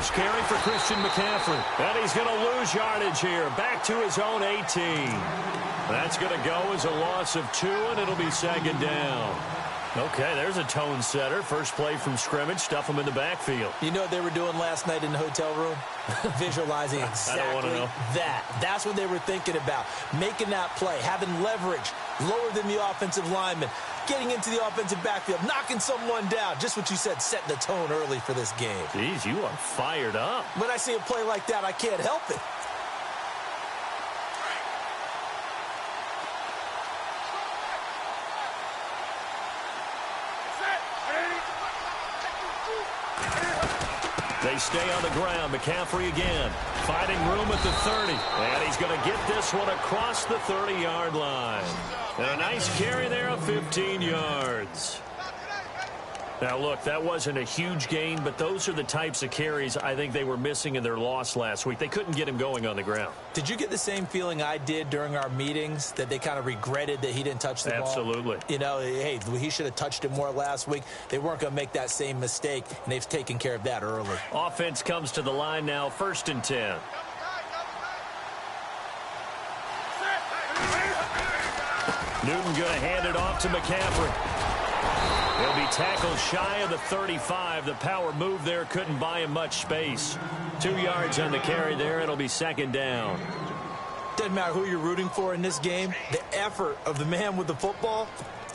first carry for Christian McCaffrey. And he's going to lose yardage here. Back to his own 18. That's going to go as a loss of 2, and it'll be second down. Okay, there's a tone setter. First play from scrimmage, stuff him in the backfield. You know what they were doing last night in the hotel room? Visualizing exactly I don't want to know. that. That's what they were thinking about. Making that play, having leverage, lower than the offensive lineman, getting into the offensive backfield, knocking someone down. Just what you said, setting the tone early for this game. Jeez, you are fired up. When I see a play like that, I can't help it. They stay on the ground. McCaffrey again. Finding room at the 30. And he's going to get this one across the 30-yard line. And a nice carry there of 15 yards. Now, look, that wasn't a huge gain, but those are the types of carries I think they were missing in their loss last week. They couldn't get him going on the ground. Did you get the same feeling I did during our meetings, that they kind of regretted that he didn't touch the ball? Absolutely. You know, hey, he should have touched it more last week. They weren't going to make that same mistake, and they've taken care of that early. Offense comes to the line now, 1st and 10. Newton going to hand it off to McCaffrey. He'll be tackled shy of the 35. The power move there couldn't buy him much space. 2 yards on the carry there. It'll be second down. Doesn't matter who you're rooting for in this game. The effort of the man with the football,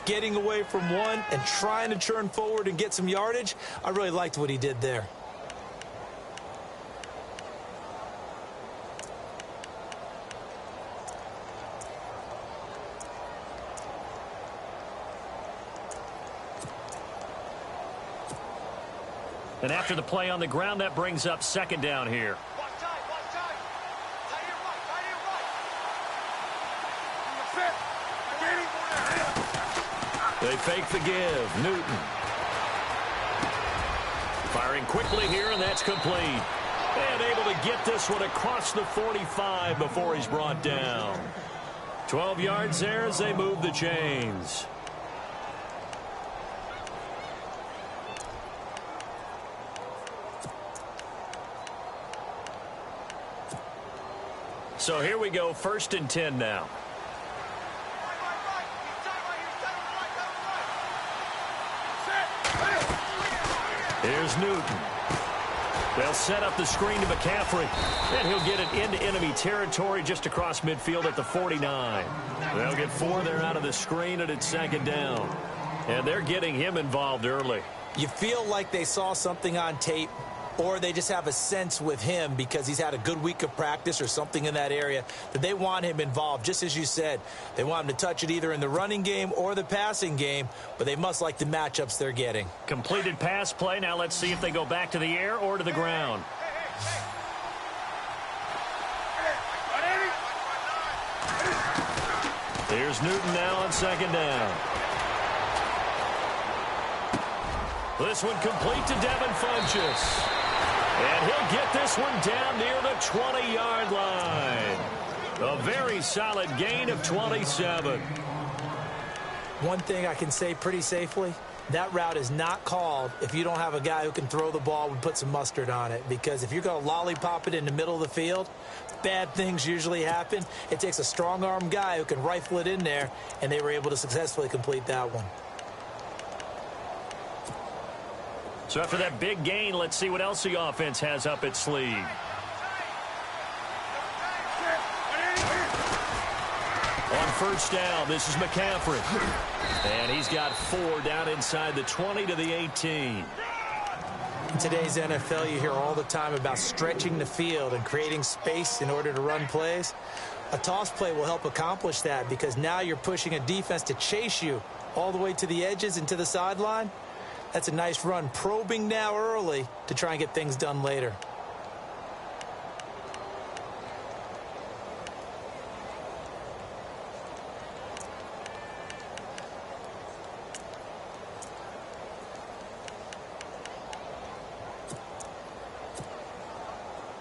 getting away from one and trying to churn forward and get some yardage, I really liked what he did there. And after the play on the ground, that brings up second down here. They fake the give. Newton. Firing quickly here, and that's complete. And able to get this one across the 45 before he's brought down. 12 yards there as they move the chains. So here we go, 1st and 10 now. Here's Newton. They'll set up the screen to McCaffrey. And he'll get it into enemy territory just across midfield at the 49. They'll get 4 there out of the screen, and it's second down. And they're getting him involved early. You feel like they saw something on tape, or they just have a sense with him because he's had a good week of practice or something in that area that they want him involved. Just as you said, they want him to touch it either in the running game or the passing game, but they must like the matchups they're getting. Completed pass play. Now let's see if they go back to the air or to the ground. Here's Newton now on second down. This one complete to Devin Funchess. And he'll get this one down near the 20-yard line. A very solid gain of 27. One thing I can say pretty safely, that route is not called if you don't have a guy who can throw the ball and put some mustard on it. Because if you're going to lollipop it in the middle of the field, bad things usually happen. It takes a strong-arm guy who can rifle it in there, and they were able to successfully complete that one. So after that big gain, let's see what else the offense has up its sleeve. On first down, this is McCaffrey. And he's got 4 down inside the 20 to the 18. In today's NFL, you hear all the time about stretching the field and creating space in order to run plays. A toss play will help accomplish that because now you're pushing a defense to chase you all the way to the edges and to the sideline. That's a nice run, probing now early to try and get things done later.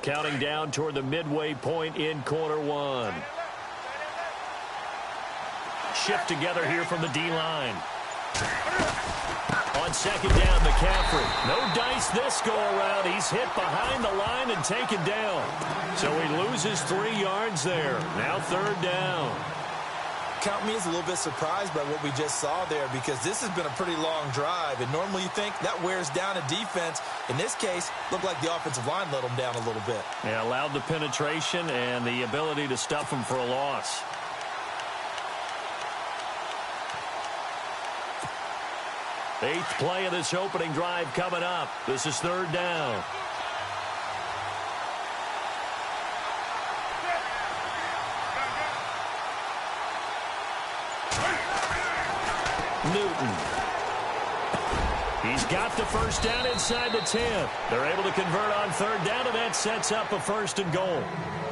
Counting down toward the midway point in quarter one. Shift together here from the D-line. On On second down, McCaffrey. No dice this go-around. He's hit behind the line and taken down. So he loses 3 yards there. Now third down. Count me as a little bit surprised by what we just saw there, because this has been a pretty long drive, and normally you think that wears down a defense. In this case, looked like the offensive line let them down a little bit. Yeah, allowed the penetration and the ability to stuff them for a loss. Eighth play of this opening drive coming up. This is third down. Newton. He's got the first down inside the 10. They're able to convert on third down, and that sets up a first and goal.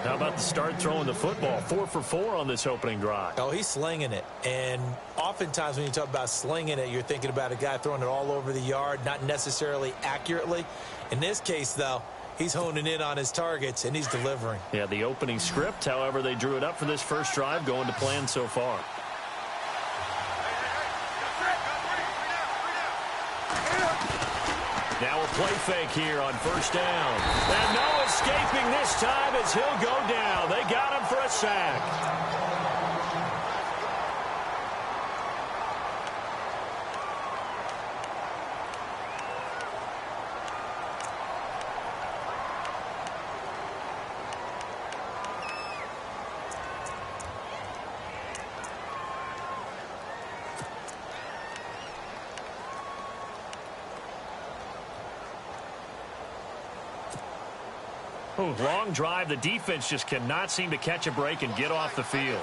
How about the start throwing the football? 4 for 4 on this opening drive. Oh, he's slinging it. And oftentimes when you talk about slinging it, you're thinking about a guy throwing it all over the yard, not necessarily accurately. In this case, though, he's honing in on his targets, and he's delivering. Yeah, the opening script, however, they drew it up for this first drive, going to plan so far. Now a play fake here on first down. And no escaping this time as he'll go down. They got him for a sack. Long drive. The defense just cannot seem to catch a break and get off the field.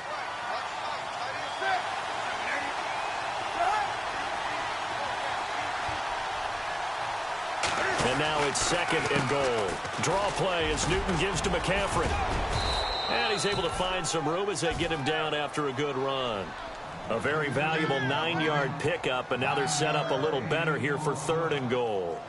And now it's second and goal. Draw play as Newton gives to McCaffrey. And he's able to find some room as they get him down after a good run. A very valuable 9-yard pickup, and now they're set up a little better here for third and goal.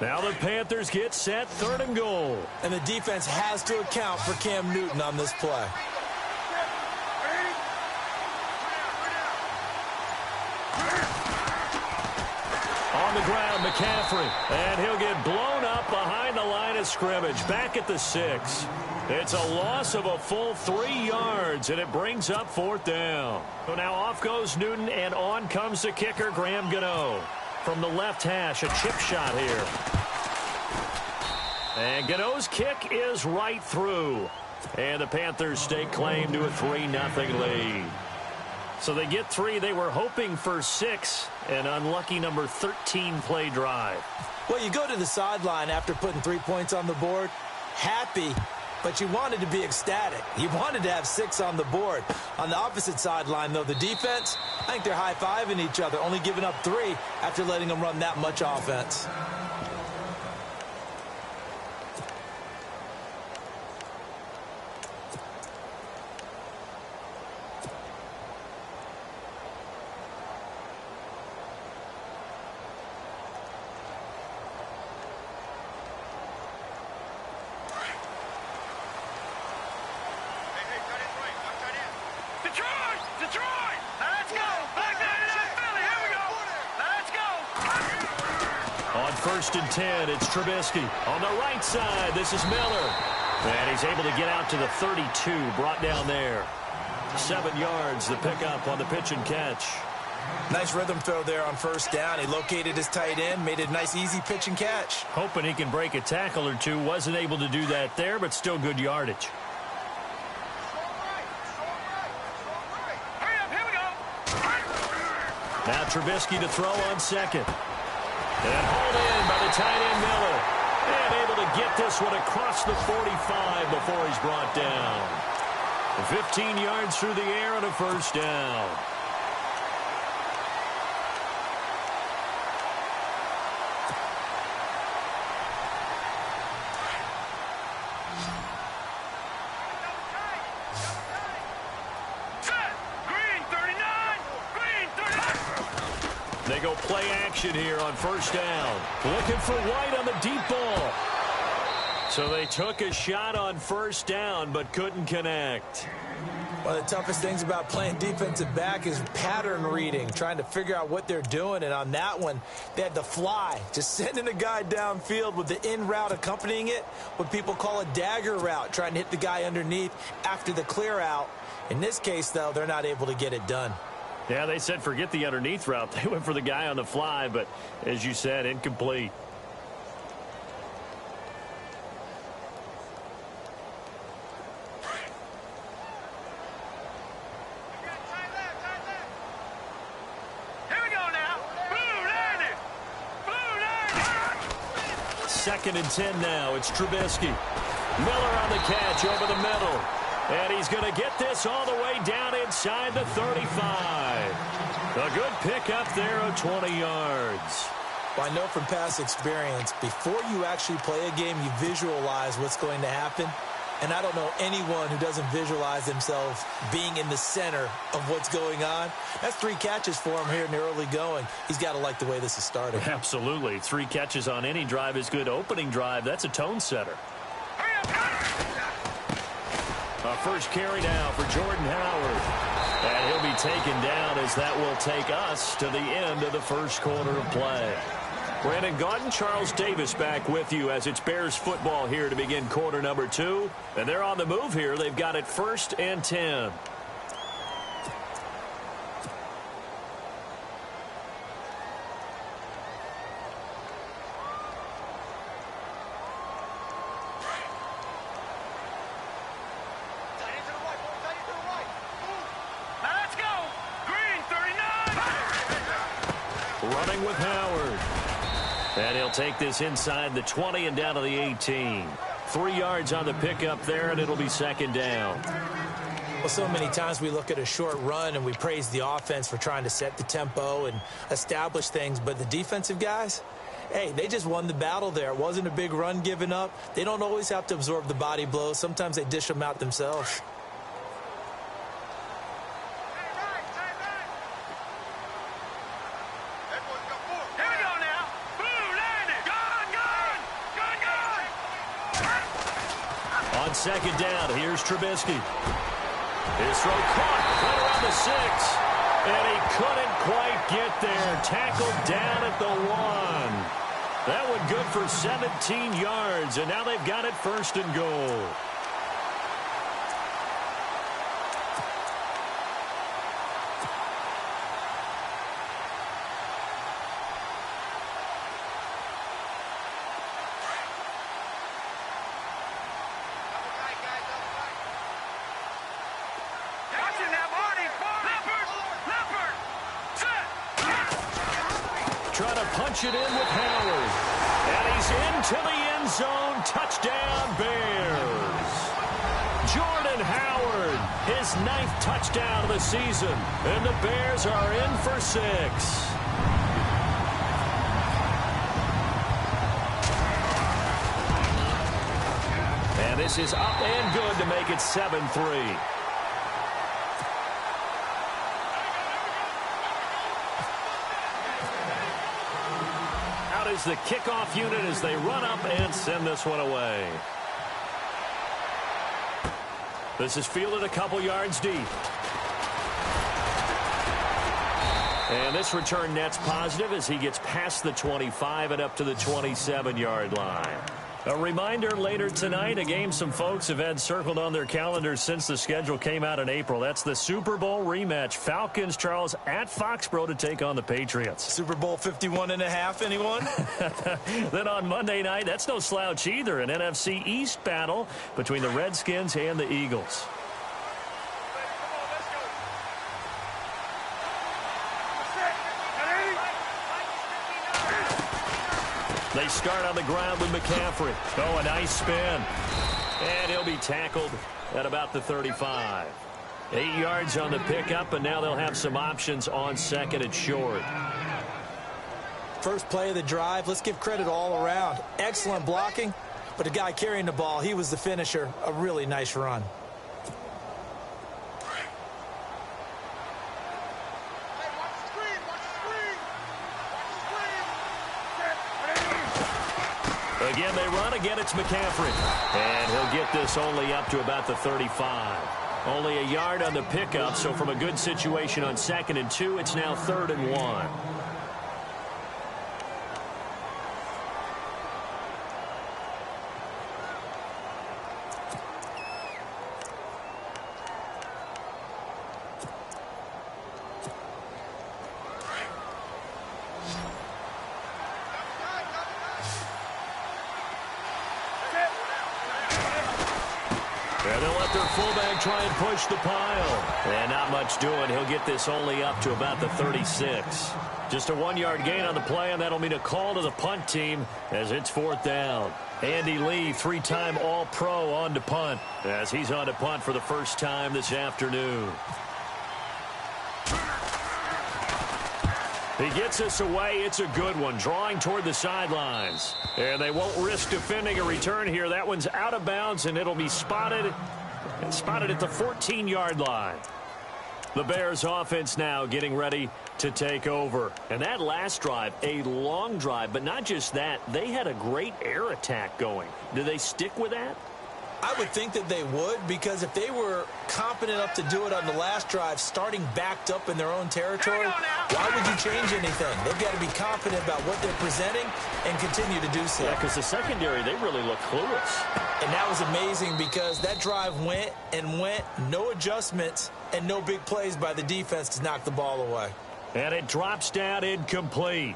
Now the Panthers get set, third and goal. And the defense has to account for Cam Newton on this play. On the ground, McCaffrey. And he'll get blown up behind the line of scrimmage. Back at the 6. It's a loss of a full 3 yards, and it brings up fourth down. So now off goes Newton, and on comes the kicker, Graham Gano. From the left hash, a chip shot here. And Gano's kick is right through. And the Panthers stake claim to a 3-0 lead. So they get 3. They were hoping for 6. An unlucky number 13 play drive. Well, you go to the sideline after putting 3 points on the board, happy, but you wanted to be ecstatic. You wanted to have 6 on the board. On the opposite sideline, though, the defense, I think they're high-fiving each other, only giving up 3 after letting them run that much offense. First and 10, it's Trubisky. On the right side, this is Miller. And he's able to get out to the 32, brought down there. 7 yards, the pickup on the pitch and catch. Nice rhythm throw there on first down. He located his tight end, made it a nice, easy pitch and catch. Hoping he can break a tackle or two. Wasn't able to do that there, but still good yardage. Now Trubisky to throw on second. And hauled in by the tight end Miller. And able to get this one across the 45 before he's brought down. 15 yards through the air on a first down. They go play action here on first down. Looking for White on the deep ball. So they took a shot on first down but couldn't connect. One of the toughest things about playing defensive back is pattern reading, trying to figure out what they're doing. And on that one, they had to fly, just sending a guy downfield with the in route accompanying it, what people call a dagger route, trying to hit the guy underneath after the clear out. In this case, though, they're not able to get it done. Yeah, they said forget the underneath route. They went for the guy on the fly, but as you said, incomplete. Second and 10 now. It's Trubisky. Miller on the catch over the middle. And he's going to get this all the way down inside the 35. A good pickup there of 20 yards. Well, I know from past experience, before you actually play a game, you visualize what's going to happen. And I don't know anyone who doesn't visualize themselves being in the center of what's going on. That's 3 catches for him here in the early going. He's got to like the way this is starting. Absolutely. 3 catches on any drive is good. Opening drive, that's a tone setter. A first carry now for Jordan Howard. And he'll be taken down as that will take us to the end of the first quarter of play. Brandon Gaudin, Charles Davis back with you as it's Bears football here to begin quarter number 2. And they're on the move here. They've got it 1st and 10. Running with Howard. And he'll take this inside the 20 and down to the 18. 3 yards on the pickup there, and it'll be 2nd down. Well, so many times we look at a short run and we praise the offense for trying to set the tempo and establish things. But the defensive guys, hey, they just won the battle there. It wasn't a big run given up. They don't always have to absorb the body blows. Sometimes they dish them out themselves. On 2nd down, here's Trubisky. His throw caught right around the 6. And he couldn't quite get there. Tackled down at the 1. That one good for 17 yards. And now they've got it 1st and goal. Trying to punch it in with Howard. And he's into the end zone. Touchdown, Bears. Jordan Howard, his 9th touchdown of the season. And the Bears are in for 6. And this is up and good to make it 7-3. Is the kickoff unit as they run up and send this one away. This is fielded a couple yards deep. And this return net's positive as he gets past the 25 and up to the 27-yard line. A reminder later tonight, a game some folks have had circled on their calendars since the schedule came out in April. That's the Super Bowl rematch. Falcons, Charles, at Foxborough to take on the Patriots. Super Bowl 51.5, anyone? Then on Monday night, that's no slouch either. An NFC East battle between the Redskins and the Eagles. They start on the ground with McCaffrey. Oh, a nice spin. And he'll be tackled at about the 35. 8 yards on the pickup, and now they'll have some options on 2nd and short. First play of the drive, let's give credit all around. Excellent blocking, but the guy carrying the ball, he was the finisher. A really nice run. Again, they run. Again, it's McCaffrey. And he'll get this only up to about the 35. Only a yard on the pickup, so from a good situation on 2nd and 2, it's now 3rd and 1. And they'll let their fullback try and push the pile. And not much doing. He'll get this only up to about the 36. Just a 1-yard gain on the play, and that'll mean a call to the punt team as it's 4th down. Andy Lee, 3-time All-Pro, on to punt as he's on to punt for the first time this afternoon. He gets us away. It's a good one, drawing toward the sidelines. And they won't risk defending a return here. That one's out of bounds, and it'll be spotted at the 14-yard line. The Bears offense now getting ready to take over. And that last drive, a long drive, but not just that. They had a great air attack going. Do they stick with that? I would think that they would, because if they were competent enough to do it on the last drive, starting backed up in their own territory, why would you change anything? They've got to be confident about what they're presenting and continue to do so. Yeah, because the secondary, they really look clueless. And that was amazing because that drive went and went, no adjustments, and no big plays by the defense to knock the ball away. And it drops down incomplete.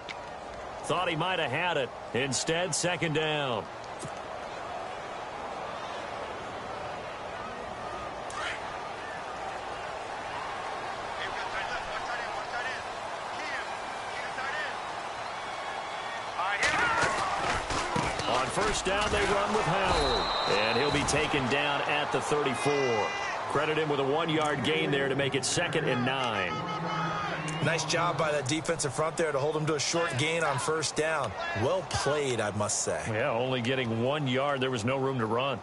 Thought he might have had it. Instead, 2nd down. On 1st down, they run with Howard. And he'll be taken down at the 34. Credit him with a 1-yard gain there to make it 2nd and 9. Nice job by that defensive front there to hold him to a short gain on 1st down. Well played, I must say. Yeah, only getting 1 yard. There was no room to run.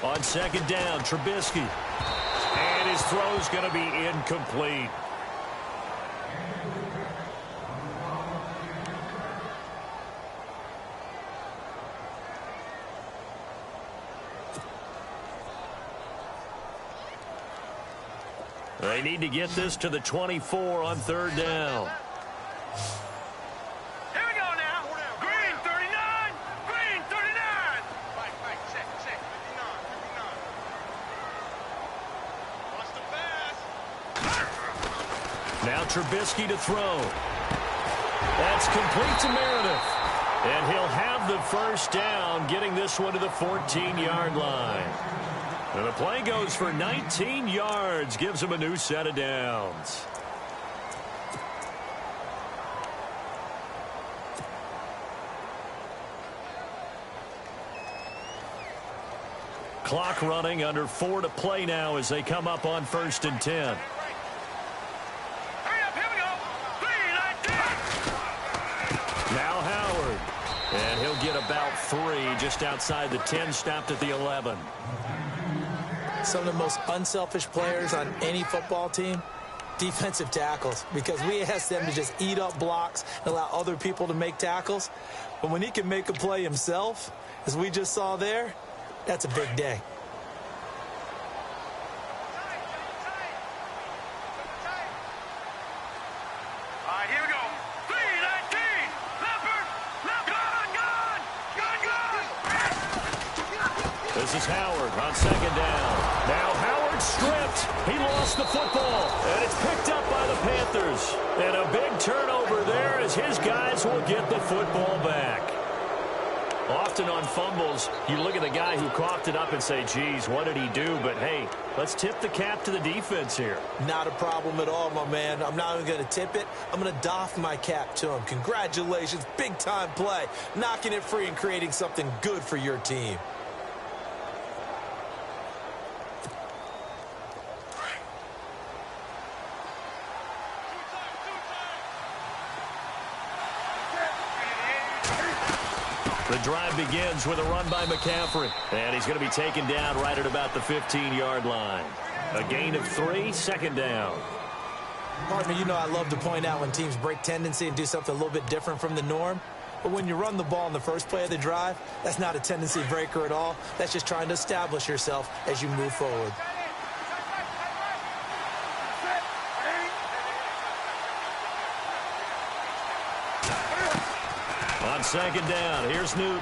On 2nd down, Trubisky. And his throw's going to be incomplete. They need to get this to the 24 on 3rd down. Now Trubisky to throw. That's complete to Meredith. And he'll have the 1st down, getting this one to the 14-yard line. And the play goes for 19 yards, gives him a new set of downs. Clock running, under 4 to play now as they come up on 1st and 10. Now Howard. And he'll get about 3 just outside the 10, stopped at the 11. Some of the most unselfish players on any football team, defensive tackles, because we ask them to just eat up blocks and allow other people to make tackles. But when he can make a play himself, as we just saw there, that's a big day. This is Howard on 2nd down. Now Howard stripped. He lost the football, and it's picked up by the Panthers. And a big turnover there as his guys will get the football back. Often on fumbles, you look at the guy who coughed it up and say, geez, what did he do? But, hey, let's tip the cap to the defense here. Not a problem at all, my man. I'm not even going to tip it. I'm going to doff my cap to him. Congratulations. Big-time play. Knocking it free and creating something good for your team. The drive begins with a run by McCaffrey. And he's going to be taken down right at about the 15-yard line. A gain of 3, second down. Partner, you know I love to point out when teams break tendency and do something a little bit different from the norm. But when you run the ball in the first play of the drive, that's not a tendency breaker at all. That's just trying to establish yourself as you move forward. On second down, here's Newton.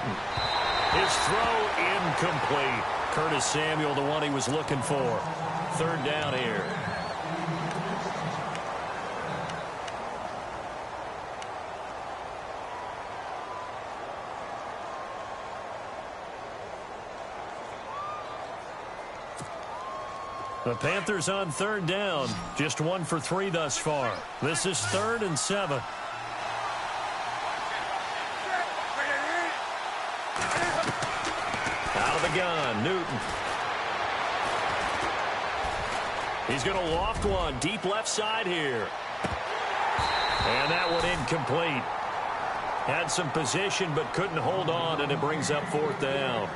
His throw incomplete. Curtis Samuel, the one he was looking for. Third down here. The Panthers on third down. Just 1 for 3 thus far. This is 3rd and 7. Out of the gun, Newton. He's going to loft one deep left side here. And that one incomplete. Had some position but couldn't hold on, and it brings up 4th down.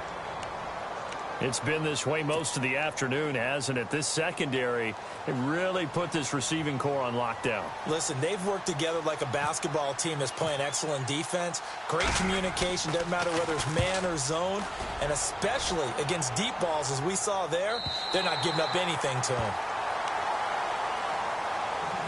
It's been this way most of the afternoon, hasn't it? This secondary, it really put this receiving core on lockdown. Listen, they've worked together like a basketball team that's playing excellent defense. Great communication, doesn't matter whether it's man or zone. And especially against deep balls, as we saw there, they're not giving up anything to them.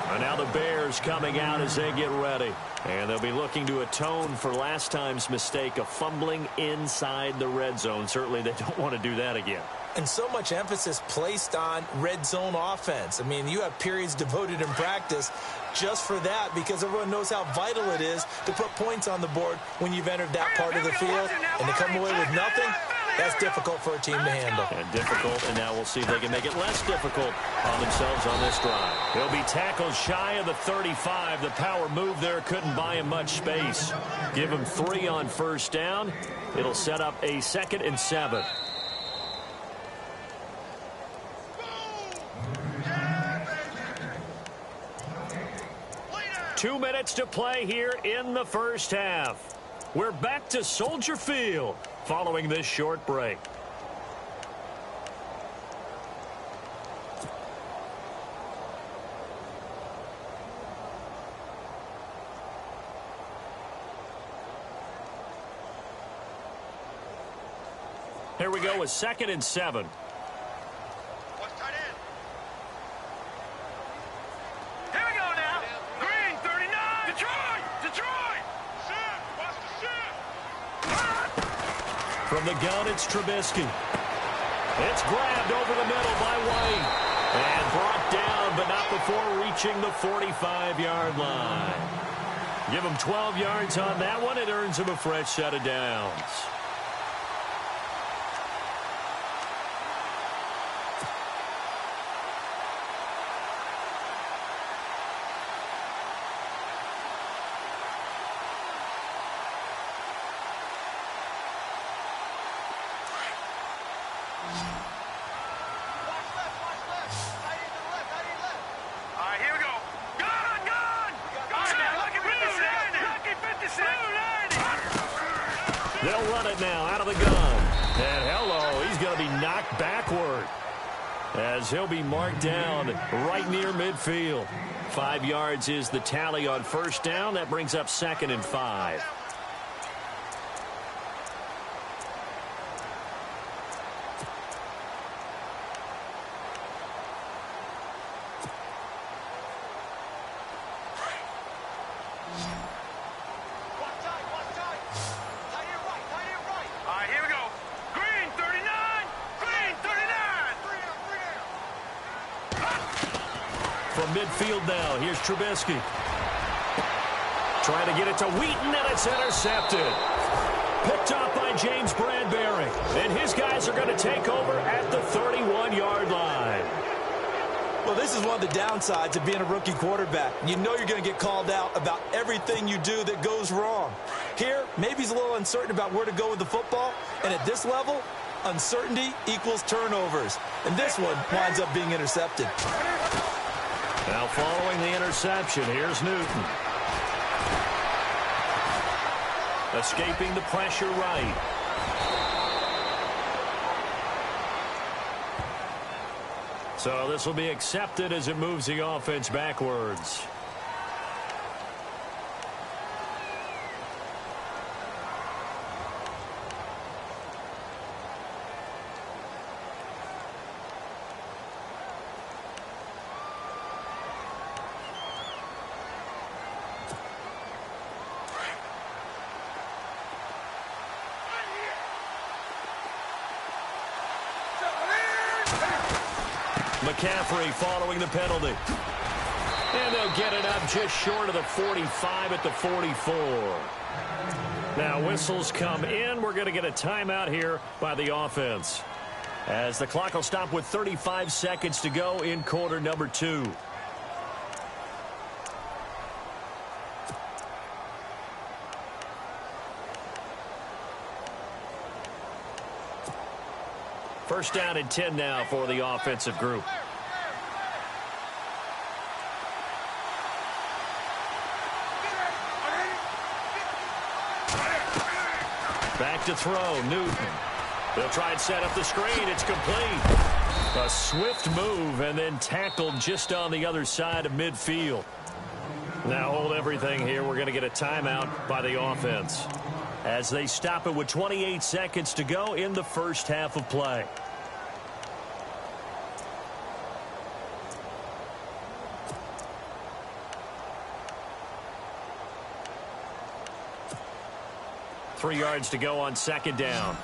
And now the Bears coming out as they get ready. And they'll be looking to atone for last time's mistake of fumbling inside the red zone. Certainly they don't want to do that again. And so much emphasis placed on red zone offense. I mean, you have periods devoted in practice just for that because everyone knows how vital it is to put points on the board when you've entered that part of the field. And to come away with nothing, that's difficult for a team to handle. And difficult, and now we'll see if they can make it less difficult on themselves on this drive. He'll be tackled shy of the 35. The power move there couldn't buy him much space. Give him 3 on first down. It'll set up a 2nd and 7. Two minutes to play here in the first half. We're back to Soldier Field following this short break. Here we go with 2nd and 7. From the gun, it's Trubisky. It's grabbed over the middle by White. And brought down, but not before reaching the 45-yard line. Give him 12 yards on that one. It earns him a fresh set of downs. They'll run it now out of the gun. And hello, he's going to be knocked backward as he'll be marked down right near midfield. 5 yards is the tally on first down. That brings up 2nd and 5. From midfield now, here's Trubisky. Trying to get it to Wheaton, and it's intercepted. Picked off by James Bradbury. And his guys are going to take over at the 31-yard line. Well, this is one of the downsides of being a rookie quarterback. You know you're going to get called out about everything you do that goes wrong. Here, maybe he's a little uncertain about where to go with the football. And at this level, uncertainty equals turnovers. And this one winds up being intercepted. Now following the interception, here's Newton. Escaping the pressure right. So this will be accepted as it moves the offense backwards. McCaffrey following the penalty. And they'll get it up just short of the 45 at the 44. Now whistles come in. We're going to get a timeout here by the offense, as the clock will stop with 35 seconds to go in quarter number 2. First down and 10 now for the offensive group. Back to throw, Newton. They'll try and set up the screen. It's complete. A swift move and then tackled just on the other side of midfield. Now hold everything here. We're going to get a timeout by the offense, as they stop it with 28 seconds to go in the first half of play. Three yards to go on second down.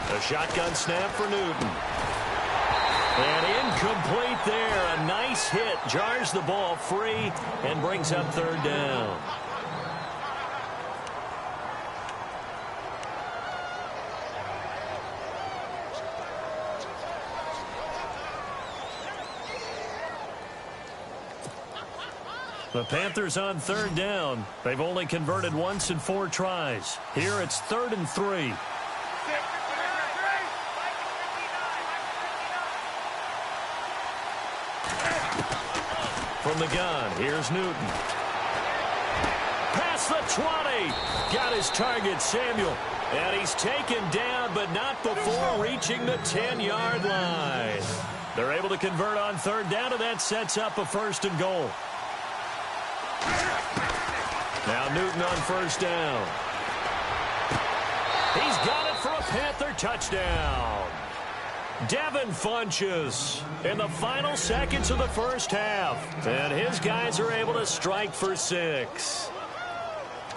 A shotgun snap for Newton. And incomplete there. A nice hit. Jars the ball free and brings up third down. The Panthers on third down. They've only converted once in 4 tries. Here it's 3rd and 3. From the gun, here's Newton. Past the 20. Got his target, Samuel. And he's taken down, but not before reaching the 10-yard line. They're able to convert on third down, and that sets up a 1st and goal. Now Newton on first down. He's got it for a Panther touchdown. Devin Funchess in the final seconds of the first half. And his guys are able to strike for 6.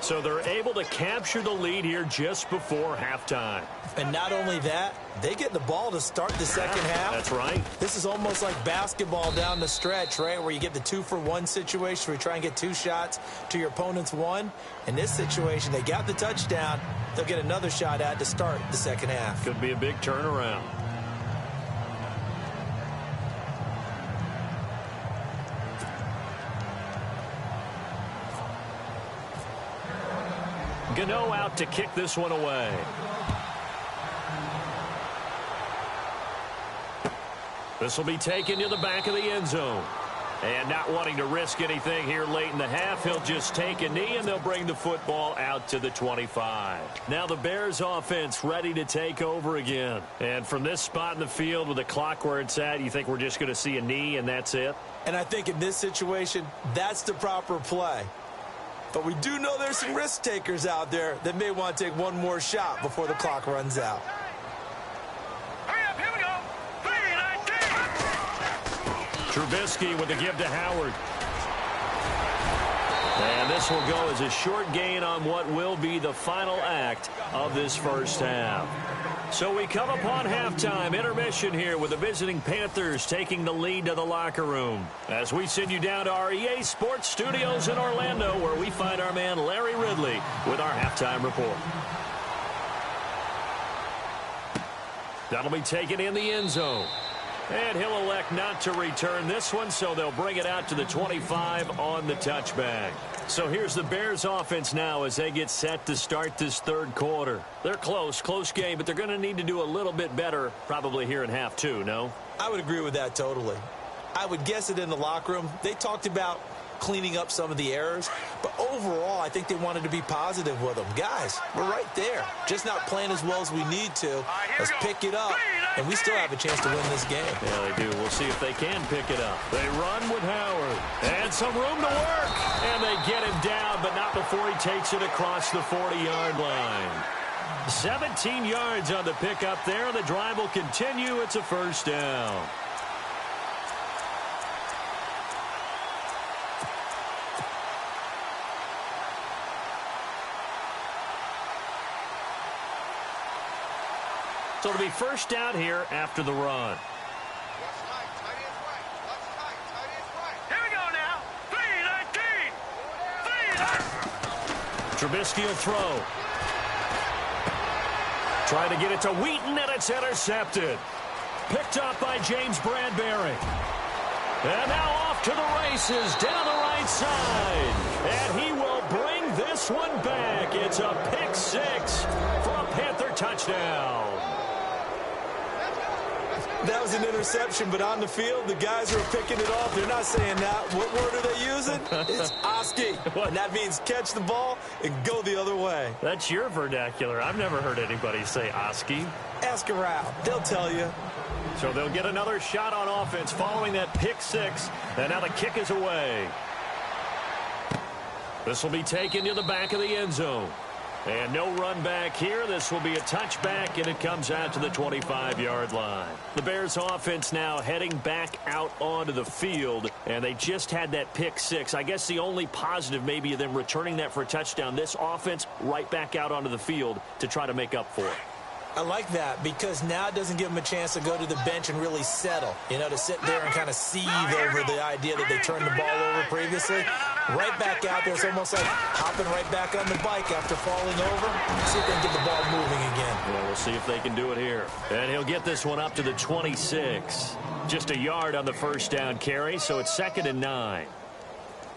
So they're able to capture the lead here just before halftime. And not only that, they get the ball to start the second half. That's right. This is almost like basketball down the stretch, right, where you get the 2-for-1 situation where you try and get 2 shots to your opponent's 1. In this situation, they got the touchdown. They'll get another shot at to start the second half. Could be a big turnaround. Gano out to kick this one away. This will be taken to the back of the end zone. And not wanting to risk anything here late in the half, he'll just take a knee, and they'll bring the football out to the 25. Now the Bears offense ready to take over again. And from this spot in the field with the clock where it's at, you think we're just going to see a knee and that's it? And I think in this situation, that's the proper play. But we do know there's some risk takers out there that may want to take one more shot before the clock runs out. Hurry up, here we go. 3-19. Trubisky with the give to Howard. And this will go as a short gain on what will be the final act of this first half. So we come upon halftime, intermission here with the visiting Panthers taking the lead to the locker room. As we send you down to our EA Sports Studios in Orlando, where we find our man Larry Ridley with our halftime report. That'll be taken in the end zone. And he'll elect not to return this one, so they'll bring it out to the 25 on the touchback. So here's the Bears offense now as they get set to start this third quarter. They're close game, but they're going to need to do a little bit better probably here in half two, no? I would agree with that totally. I would guess it in the locker room. They talked about cleaning up some of the errors, but overall I think they wanted to be positive with them. Guys, we're right there, just not playing as well as we need to. Let's pick it up, and we still have a chance to win this game. Yeah, they do. We'll see if they can pick it up. They run with Howard, and some room to work, and they get him down, but not before he takes it across the 40-yard line. 17 yards on the pickup there. The drive will continue. It's a first down. So it'll be first down here after the run. Here we go now. 3-19. Trubisky will throw. Trying to get it to Wheaton, and it's intercepted. Picked up by James Bradbury. And now off to the races down the right side. And he will bring this one back. It's a pick six for a Panther touchdown. That was an interception, but on the field, the guys who are picking it off, they're not saying that. What word are they using? It's Oski. And that means catch the ball and go the other way. That's your vernacular. I've never heard anybody say Oski. Ask around. They'll tell you. So they'll get another shot on offense following that pick six. And now the kick is away. This will be taken to the back of the end zone. And no run back here. This will be a touchback, and it comes out to the 25-yard line. The Bears offense now heading back out onto the field, and they just had that pick six. I guess the only positive maybe of them returning that for a touchdown. This offense right back out onto the field to try to make up for it. I like that because now it doesn't give them a chance to go to the bench and really settle, to sit there and kind of seethe over the idea that they turned the ball over previously. Right back out there. It's almost like hopping right back on the bike after falling over. See if they can get the ball moving again. Well, we'll see if they can do it here. And he'll get this one up to the 26. Just a yard on the first down carry, so it's 2nd and 9.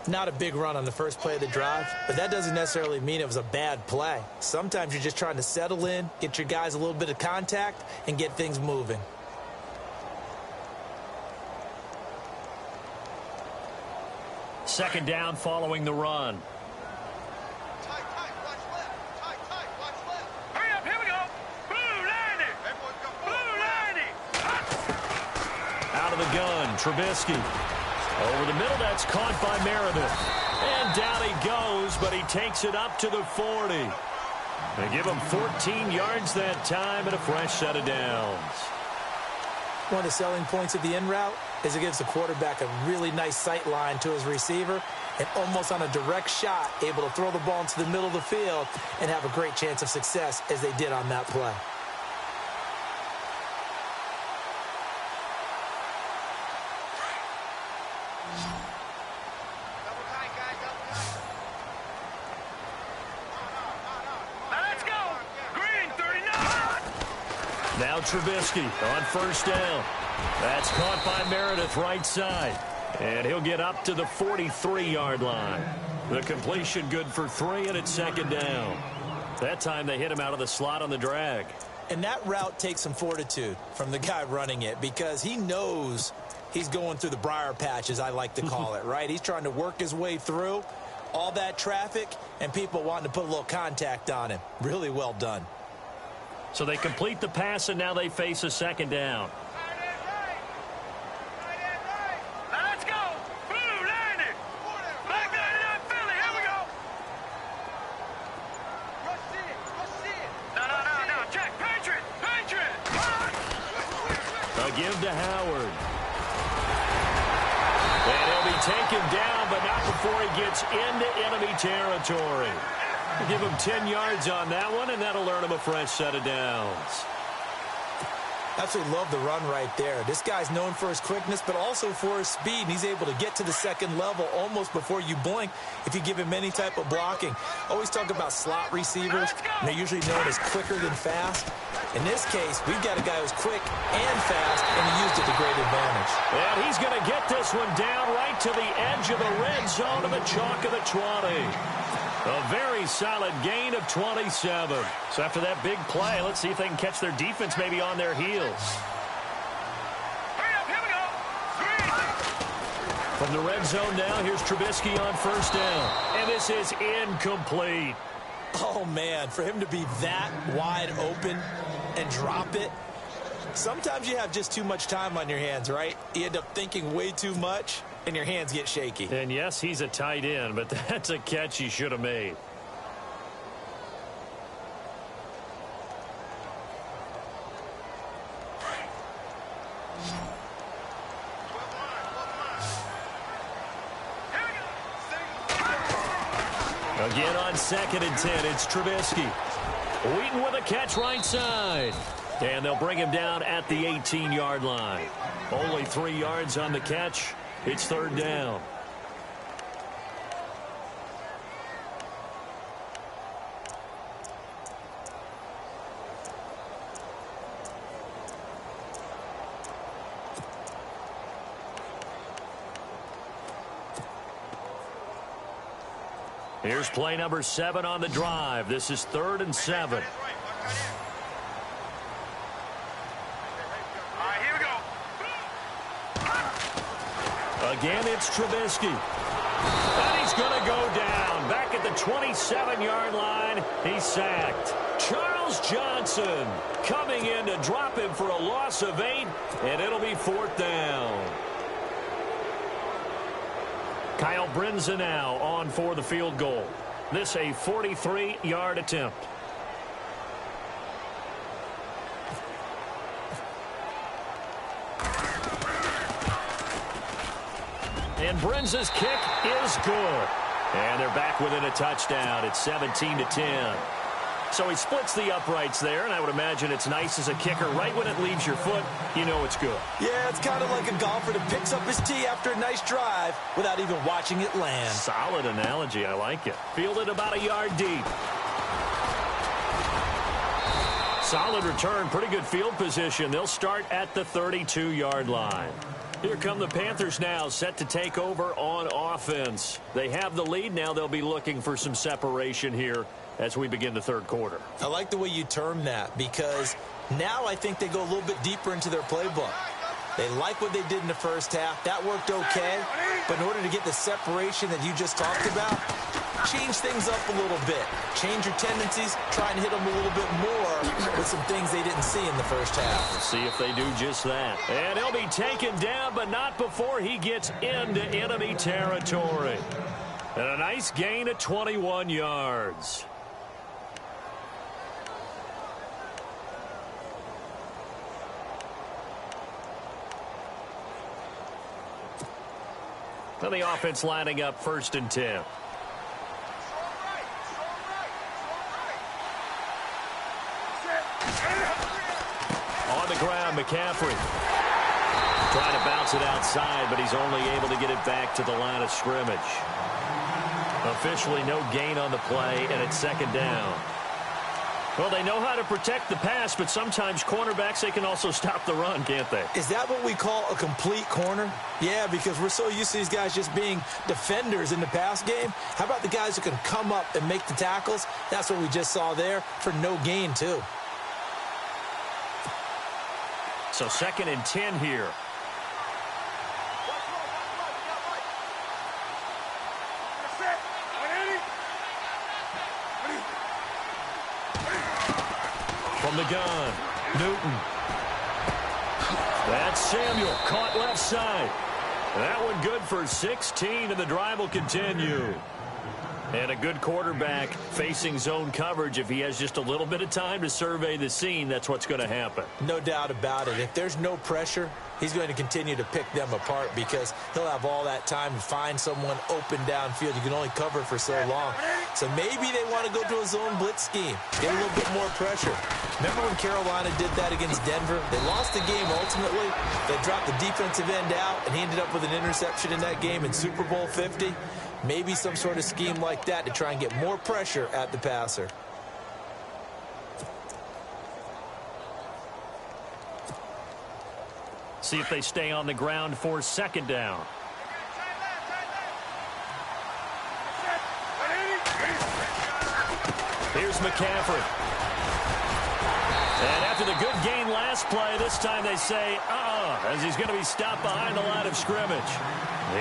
Not a big run on the first play of the drive, but that doesn't necessarily mean it was a bad play. Sometimes you're just trying to settle in, get your guys a little bit of contact, and get things moving. Second down following the run. Tight, watch left. Tight, watch left. Hurry up, here we go. Blue 90. Everyone go Blue 90. Out of the gun, Trubisky. Over the middle, that's caught by Meredith. And down he goes, but he takes it up to the 40. They give him 14 yards that time and a fresh set of downs. One of the selling points of the in route is it gives the quarterback a really nice sight line to his receiver and almost on a direct shot able to throw the ball into the middle of the field and have a great chance of success as they did on that play. Now Trubisky on first down. That's caught by Meredith right side. And he'll get up to the 43-yard line. The completion good for 3, and it's 2nd down. That time they hit him out of the slot on the drag. And that route takes some fortitude from the guy running it because he knows he's going through the briar patch, as I like to call it, right? He's trying to work his way through all that traffic and people wanting to put a little contact on him. Really well done. So they complete the pass, and now they face a 2nd down. Let's go. Blue 90. Black 99 Philly. Here we go. Rush in. No. Check. Patriot. A give to Howard. And he'll be taken down, but not before he gets into enemy territory. Give him 10 yards on that one, and that'll earn him a fresh set of downs. Absolutely love the run right there. This guy's known for his quickness, but also for his speed, and he's able to get to the second level almost before you blink if you give him any type of blocking. Always talk about slot receivers, and they're usually known as quicker than fast. In this case, we've got a guy who's quick and fast, and he used it to great advantage. And he's going to get this one down right to the edge of the red zone to the chalk of the 20. A very solid gain of 27. So after that big play, let's see if they can catch their defense maybe on their heels. Here we go. From the red zone now, here's Trubisky on first down. And this is incomplete. Oh, man, for him to be that wide open and drop it. Sometimes you have just too much time on your hands, right? You end up thinking way too much, and your hands get shaky. And yes, he's a tight end, but that's a catch he should have made. Again on 2nd and 10, it's Trubisky. Wheaton with a catch right side. And they'll bring him down at the 18-yard line. Only 3 yards on the catch. It's 3rd down. Here's play number 7 on the drive. This is 3rd and 7. All right, here we go. Again, it's Trubisky. And he's going to go down. Back at the 27-yard line, he's sacked. Charles Johnson coming in to drop him for a loss of 8, and it'll be 4th down. Kyle Brinza now on for the field goal. This a 43-yard attempt. And Brinza's kick is good. And they're back within a touchdown. It's 17-10. So he splits the uprights there, and I would imagine it's nice as a kicker. Right when it leaves your foot, you know it's good. Yeah, it's kind of like a golfer that picks up his tee after a nice drive without even watching it land. Solid analogy. I like it. Fielded about a yard deep. Solid return. Pretty good field position. They'll start at the 32-yard line. Here come the Panthers now, set to take over on offense. They have the lead. Now they'll be looking for some separation here as we begin the 3rd quarter. I like the way you term that, because now I think they go a little bit deeper into their playbook. They like what they did in the first half. That worked okay. But in order to get the separation that you just talked about, change things up a little bit. Change your tendencies. Try and hit them a little bit more with some things they didn't see in the first half. We'll see if they do just that. And he'll be taken down, but not before he gets into enemy territory. And a nice gain of 21 yards. And the offense lining up 1st and 10. On the ground, McCaffrey. Trying to bounce it outside, but he's only able to get it back to the line of scrimmage. Officially no gain on the play, and it's 2nd down. Well, they know how to protect the pass, but sometimes cornerbacks, they can also stop the run, can't they? Is that what we call a complete corner? Yeah, because we're so used to these guys just being defenders in the pass game. How about the guys who can come up and make the tackles? That's what we just saw there for no gain, too. So 2nd and 10 here. From the gun, Newton. That's Samuel, caught left side. That one good for 16, and the drive will continue. And a good quarterback facing zone coverage. If he has just a little bit of time to survey the scene, that's what's going to happen. No doubt about it. If there's no pressure, he's going to continue to pick them apart because he'll have all that time to find someone open downfield. You can only cover for so long. So maybe they want to go to a zone blitz scheme, get a little bit more pressure. Remember when Carolina did that against Denver? They lost the game ultimately. They dropped the defensive end out, and he ended up with an interception in that game in Super Bowl 50. Maybe some sort of scheme like that to try and get more pressure at the passer. See if they stay on the ground for second down. Here's McCaffrey. And after the good gain last play, this time they say, as he's going to be stopped behind the line of scrimmage.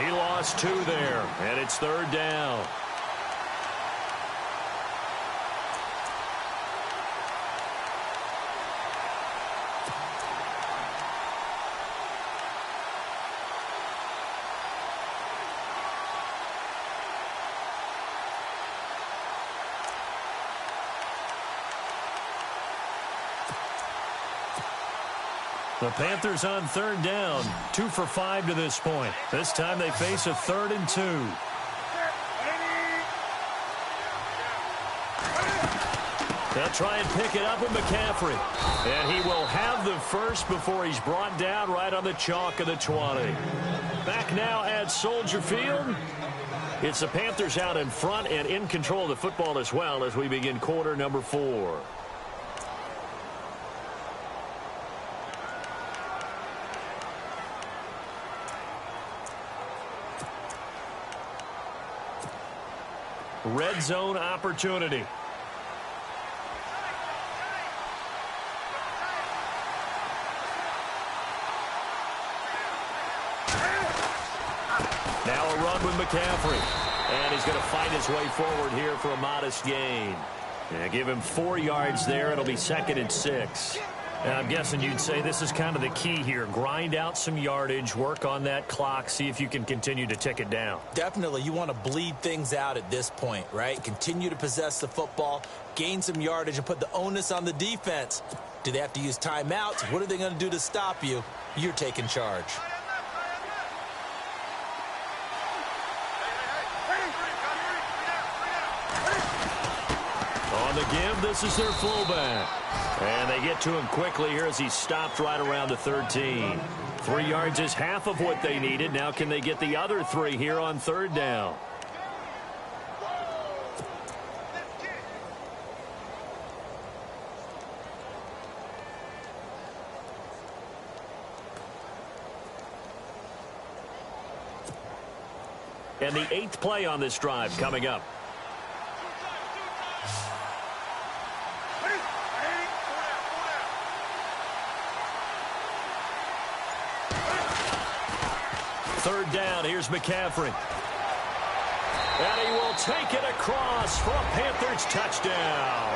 He lost 2 there, and it's third down. The Panthers on third down, 2 for 5 to this point. This time they face a 3rd and 2. They'll try and pick it up with McCaffrey. And he will have the first before he's brought down right on the chalk of the 20. Back now at Soldier Field. It's the Panthers out in front and in control of the football as well as we begin quarter number 4. Red zone opportunity. Now a run with McCaffrey. And he's going to fight his way forward here for a modest gain. Yeah, give him 4 yards there. It'll be 2nd and 6. And I'm guessing you'd say this is kind of the key here. Grind out some yardage, work on that clock, see if you can continue to tick it down. Definitely. You want to bleed things out at this point, right? Continue to possess the football, gain some yardage, and put the onus on the defense. Do they have to use timeouts? What are they going to do to stop you? You're taking charge. On the give, this is their fullback. And they get to him quickly here as he's stopped right around the 13. 3 yards is half of what they needed. Now can they get the other 3 here on third down? And the 8th play on this drive coming up. Third down, here's McCaffrey. And he will take it across for a Panthers touchdown.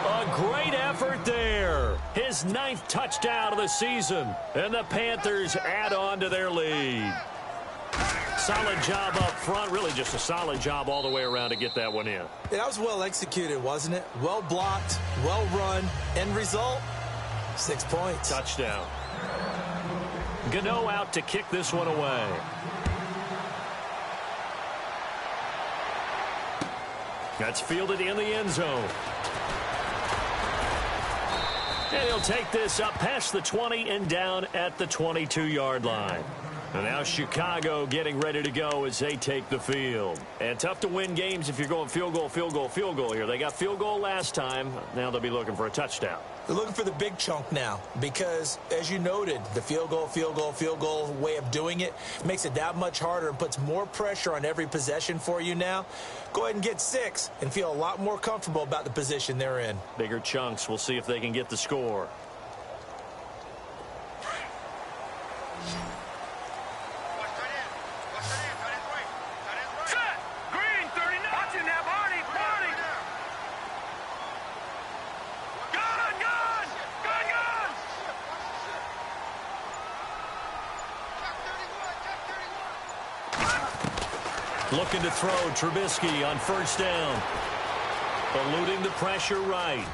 A great effort there. His 9th touchdown of the season. And the Panthers add on to their lead. Solid job up front. Really just a solid job all the way around to get that one in. Yeah, that was well executed, wasn't it? Well blocked, well run. End result, 6 points. Touchdown. Gano out to kick this one away. That's fielded in the end zone. And he'll take this up past the 20 and down at the 22-yard line. And now Chicago getting ready to go as they take the field. And tough to win games if you're going field goal, field goal, field goal here. They got field goal last time. Now they'll be looking for a touchdown. They're looking for the big chunk now because, as you noted, the field goal way of doing it makes it that much harder and puts more pressure on every possession for you now. Go ahead and get 6 and feel a lot more comfortable about the position they're in. Bigger chunks. We'll see if they can get the score. Looking to throw Trubisky on first down. Eluding the pressure right.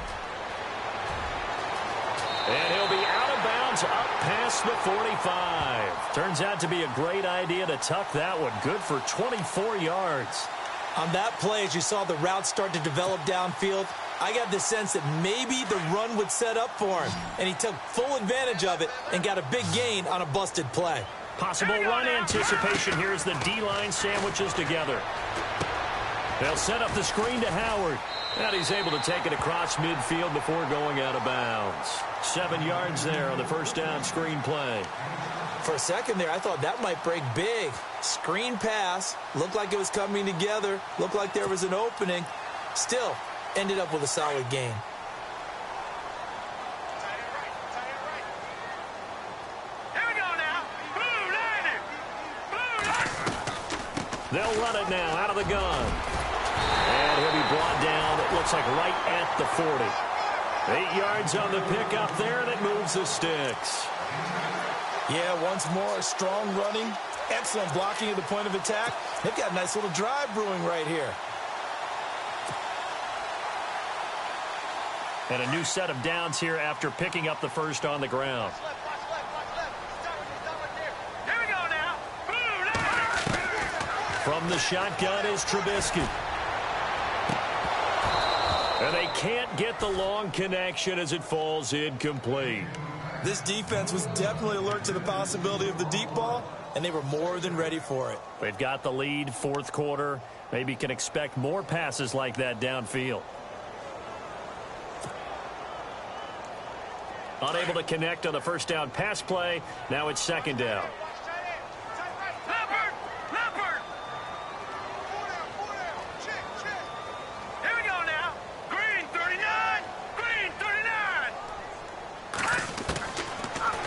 And he'll be out of bounds up past the 45. Turns out to be a great idea to tuck that one. Good for 24 yards. On that play, as you saw the route start to develop downfield, I got the sense that maybe the run would set up for him. And he took full advantage of it and got a big gain on a busted play. Possible run anticipation here as the D-line sandwiches together. They'll set up the screen to Howard. And he's able to take it across midfield before going out of bounds. 7 yards there on the first down screen play. For a second there, I thought that might break big. Screen pass. Looked like it was coming together. Looked like there was an opening. Still, ended up with a solid gain. They'll run it now out of the gun. And he'll be brought down, it looks like right at the 40. 8 yards on the pickup there, and it moves the sticks. Yeah, once more, strong running, excellent blocking at the point of attack. They've got a nice little drive brewing right here. And a new set of downs here after picking up the first on the ground. From the shotgun is Trubisky. And they can't get the long connection as it falls incomplete. This defense was definitely alert to the possibility of the deep ball, and they were more than ready for it. They've got the lead, fourth quarter. Maybe can expect more passes like that downfield. Unable to connect on the first down pass play. Now it's second down.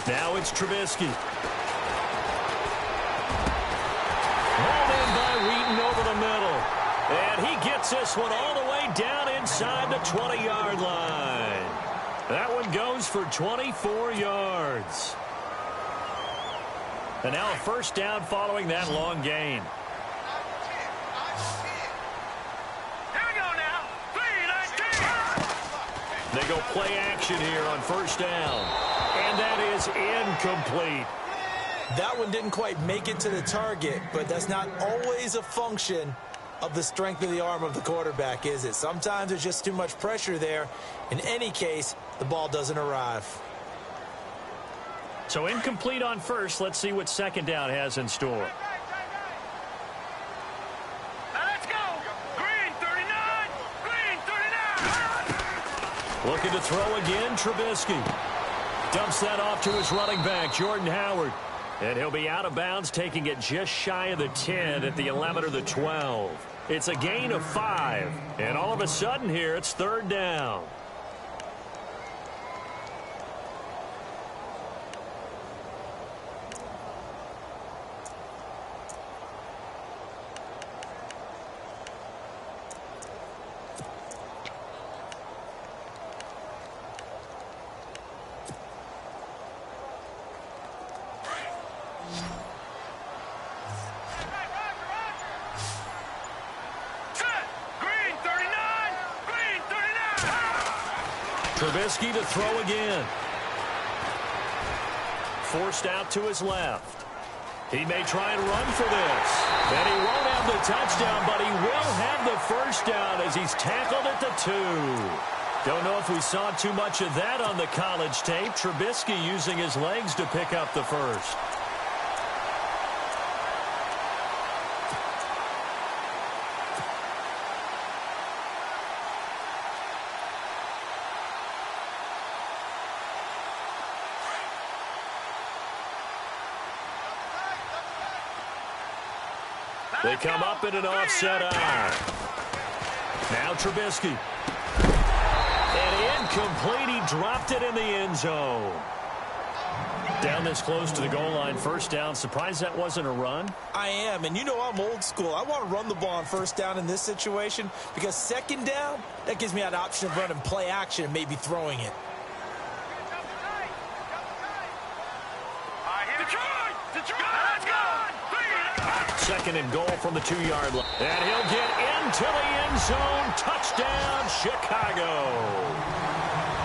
Now it's Trubisky. Hauled in by Wheaton over the middle. And he gets this one all the way down inside the 20-yard line. That one goes for 24 yards. And now a first down following that long gain. They go play action here on first down. And that is incomplete. That one didn't quite make it to the target, but that's not always a function of the strength of the arm of the quarterback, is it? Sometimes there's just too much pressure there. In any case, the ball doesn't arrive. So incomplete on first. Let's see what second down has in store. Let's go. Green 39. Green 39. Looking to throw again, Trubisky. Dumps that off to his running back, Jordan Howard. And he'll be out of bounds, taking it just shy of the 10 at the 11 or the 12. It's a gain of 5. And all of a sudden here, it's third down. Trubisky to throw again. Forced out to his left. He may try and run for this. And he won't have the touchdown, but he will have the first down as he's tackled at the 2. Don't know if we saw too much of that on the college tape. Trubisky using his legs to pick up the first. They come up in an offset eye. Now Trubisky. And incomplete. He dropped it in the end zone. Down this close to the goal line, first down. Surprised that wasn't a run? I am, and you know I'm old school. I want to run the ball on first down in this situation because second down, that gives me an option of running play action and maybe throwing it. Second and goal from the 2-yard line. And he'll get into the end zone. Touchdown, Chicago.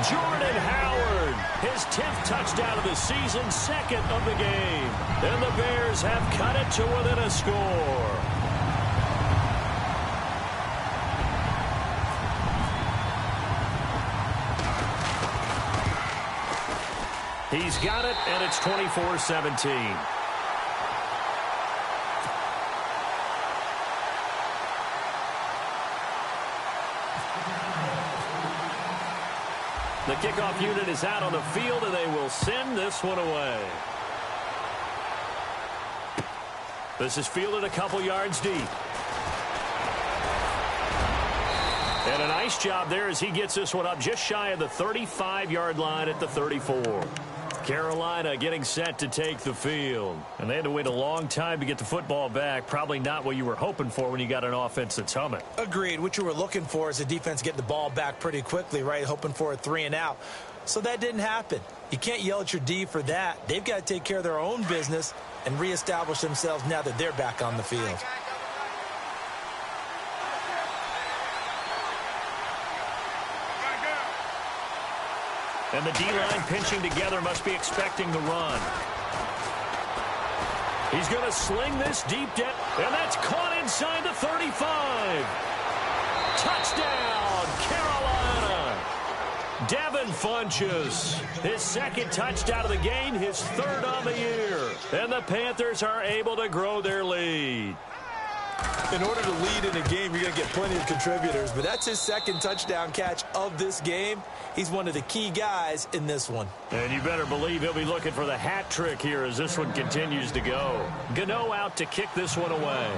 Jordan Howard, his 10th touchdown of the season, second of the game. And the Bears have cut it to within a score. He's got it, and it's 24-17. kickoff unit is out on the field, and they will send this one away. This is fielded a couple yards deep. And a nice job there as he gets this one up just shy of the 35-yard line at the 34. Carolina getting set to take the field. And they had to wait a long time to get the football back. Probably not what you were hoping for when you got an offense that's humming. Agreed. What you were looking for is the defense getting the ball back pretty quickly, right? Hoping for a 3-and-out. So that didn't happen. You can't yell at your D for that. They've got to take care of their own business and reestablish themselves now that they're back on the field. And the D-line pinching together must be expecting the run. He's going to sling this deep down, and that's caught inside the 35. Touchdown, Carolina. Devin Funchess, his second touchdown of the game, his third on the year. And the Panthers are able to grow their lead. In order to lead in a game, you're going to get plenty of contributors, but that's his second touchdown catch of this game. He's one of the key guys in this one. And you better believe he'll be looking for the hat trick here as this one continues to go. Gano out to kick this one away.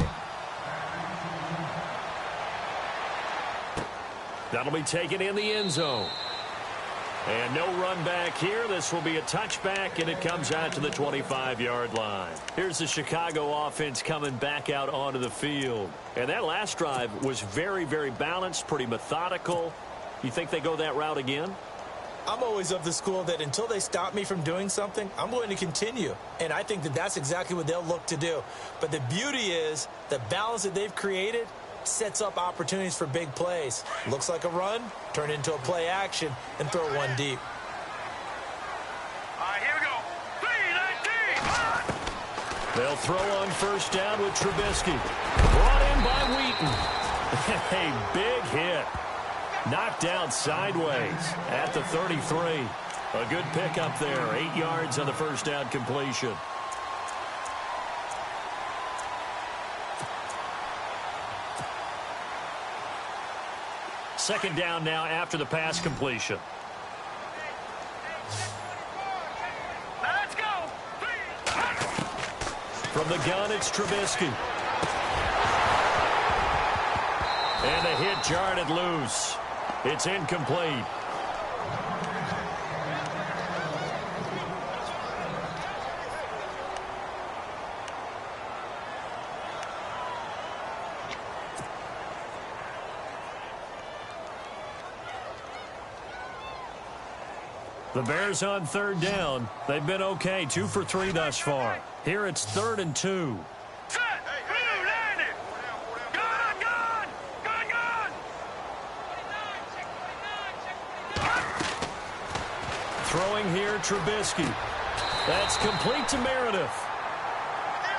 That'll be taken in the end zone. And no run back here. This will be a touchback, and it comes out to the 25-yard line. Here's the Chicago offense coming back out onto the field. And that last drive was very, very balanced, pretty methodical. You think they go that route again? I'm always of the school that until they stop me from doing something, I'm going to continue. And I think that that's exactly what they'll look to do. But the beauty is the balance that they've created sets up opportunities for big plays. Looks like a run, turn it into a play action, and throw one deep. All right, here we go. 3-19. They'll throw on first down with Trubisky. Brought in by Wheaton. A big hit. Knocked down sideways at the 33. A good pickup there. 8 yards on the first down completion. Second down now after the pass completion. Let's go. From the gun, it's Trubisky. And the hit jarred it loose. It's incomplete. The Bears on third down. They've been okay, 2 for 3 thus far. Here it's 3rd and 2. Set. Blue, landing. Gun, gun. Gun, gun. Throwing here, Trubisky. That's complete to Meredith.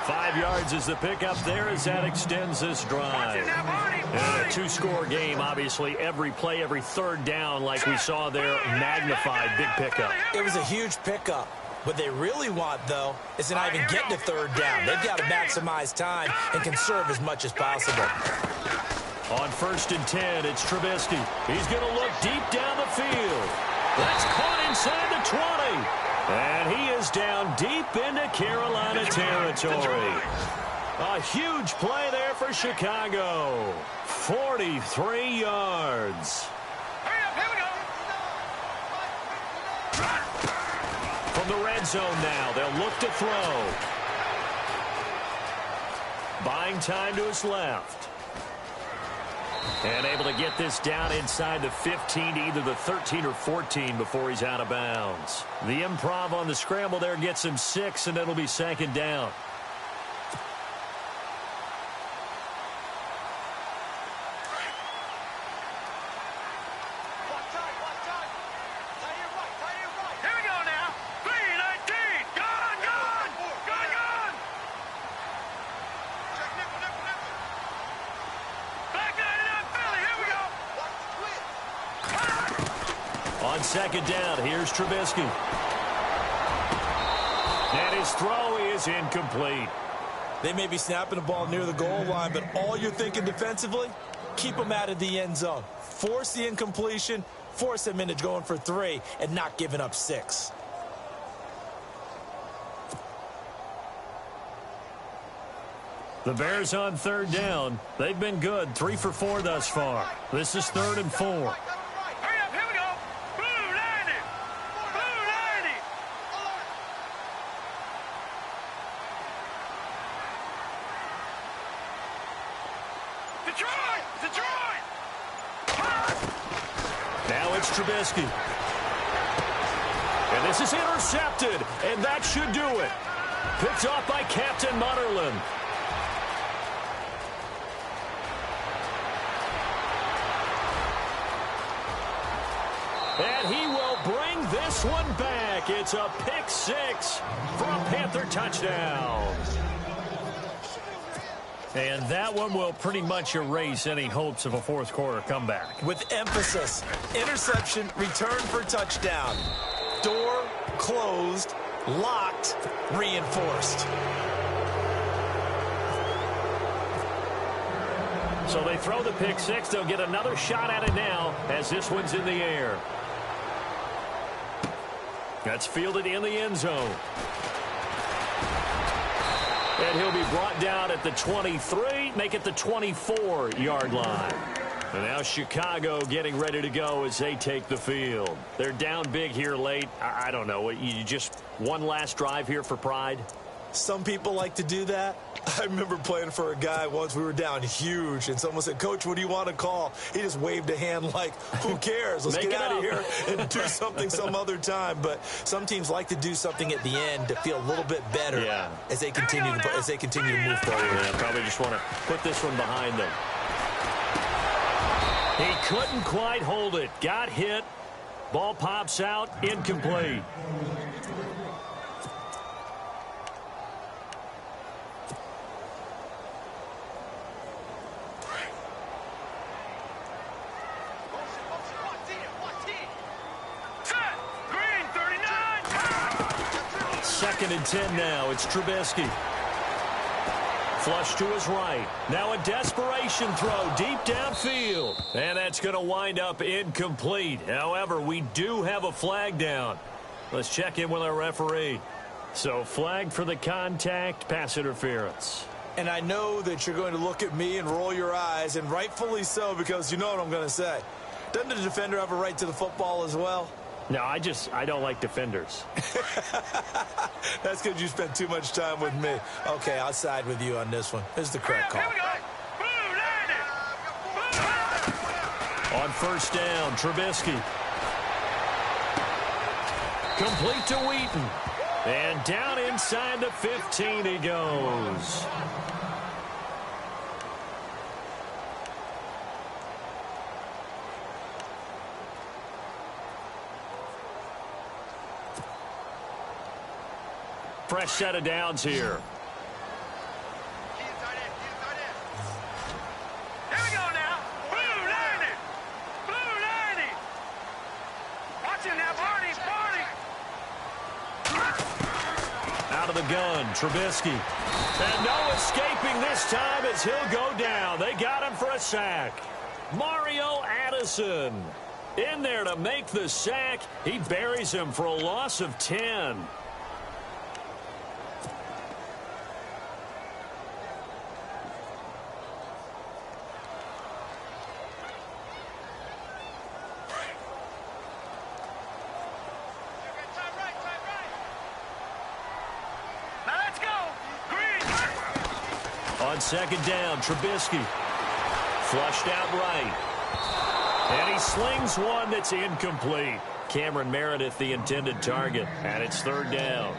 5 yards is the pickup there as that extends this drive. And a 2-score game, obviously. Every play, every third down, like we saw there, magnified, big pickup. It was a huge pickup. What they really want, though, is to not even get to third down. They've got to maximize time and conserve as much as possible. On 1st and 10, it's Trubisky. He's going to look deep down the field. That's caught inside the 20. And he is down deep into Carolina territory. A huge play there for Chicago. 43 yards. Hurry up, here we go. From the red zone now, they'll look to throw. Buying time to his left. And able to get this down inside the 15 to either the 13 or 14 before he's out of bounds. The improv on the scramble there gets him 6, and it'll be 2nd down. Here we go now. 3-19. Gun, gun. Gun, gun. Back 99 Philly. Here we go. On 2nd down, here's Trubisky. And his throw is incomplete. They may be snapping the ball near the goal line, but all you're thinking defensively, keep them out of the end zone. Force the incompletion, force him into going for 3 and not giving up 6. The Bears on 3rd down. They've been good, 3 for 4 thus far. This is 3rd and 4. Hurry up, here we go. Blue 90. Blue 90. Detroit! Detroit! Now it's Trubisky. And this is intercepted, and that should do it. Picked off by Captain Mutterland. And he will bring this one back. It's a pick 6 for a Panther touchdown. And that one will pretty much erase any hopes of a fourth quarter comeback. With emphasis, interception, return for touchdown. Door closed, locked, reinforced. So they throw the pick 6. They'll get another shot at it now as this one's in the air. That's fielded in the end zone. And he'll be brought down at the 23, make it the 24-yard line. And now Chicago getting ready to go as they take the field. They're down big here late. I don't know. You just one last drive here for pride? Some people like to do that. I remember playing for a guy once. We were down huge, and someone said, "Coach, what do you want to call?" He just waved a hand like, who cares? Let's get out of here and do something some other time. But some teams like to do something at the end to feel a little bit better as they continue to move forward. Yeah, probably just want to put this one behind them. He couldn't quite hold it. Got hit. Ball pops out. Incomplete. Second and 10 now. It's Trubisky. Flush to his right. Now a desperation throw deep downfield. And that's going to wind up incomplete. However, we do have a flag down. Let's check in with our referee. So flag for the contact, pass interference. And I know that you're going to look at me and roll your eyes, and rightfully so, because you know what I'm going to say. Doesn't the defender have a right to the football as well? No, I don't like defenders. That's because you spent too much time with me. Okay, I'll side with you on this one. This is the correct call. On first down, Trubisky. Complete to Wheaton. And down inside the 15 he goes. Fresh set of downs here. Here we go now. Blue 90. Blue 90. Watch him now, Barney. Out of the gun, Trubisky. And no escaping this time as he'll go down. They got him for a sack. Mario Addison in there to make the sack. He buries him for a loss of 10. On second down, Trubisky. Flushed out right. And he slings one that's incomplete. Cameron Meredith, the intended target, and it's third down.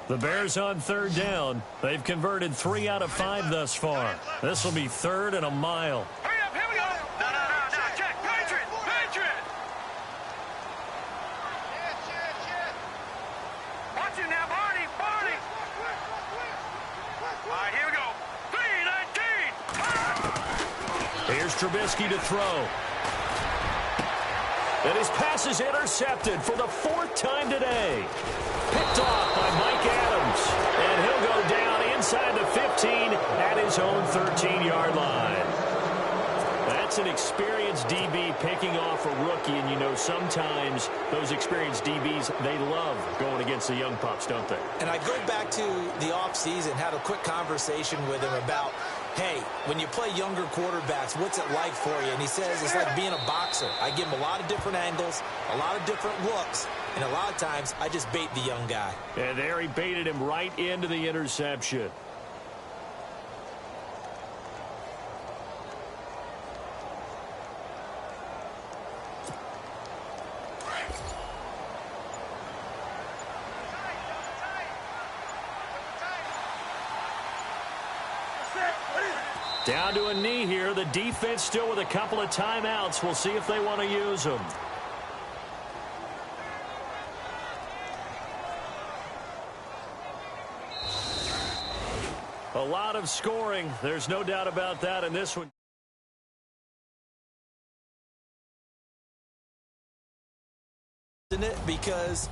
The Bears on third down. They've converted 3 out of 5 thus far. This will be third and a mile. Hurry up, here we go. No, check. Patriot. Watch him now, Barney. All right, here we go. 3-19. Here's Trubisky to throw. And his pass is intercepted for the 4th time today. Picked off by Mike Adams. And he'll go down inside the 15 at his own 13-yard line. That's an experienced DB picking off a rookie, and you know sometimes those experienced DBs, they love going against the young pups, don't they? And I go back to the offseason, had a quick conversation with him about, hey, when you play younger quarterbacks, what's it like for you? And he says it's like being a boxer. I give him a lot of different angles, a lot of different looks, and a lot of times I just bait the young guy. And there he baited him right into the interception. Down to a knee here. The defense still with a couple of timeouts. We'll see if they want to use them. A lot of scoring. There's no doubt about that in this one. Isn't it? Because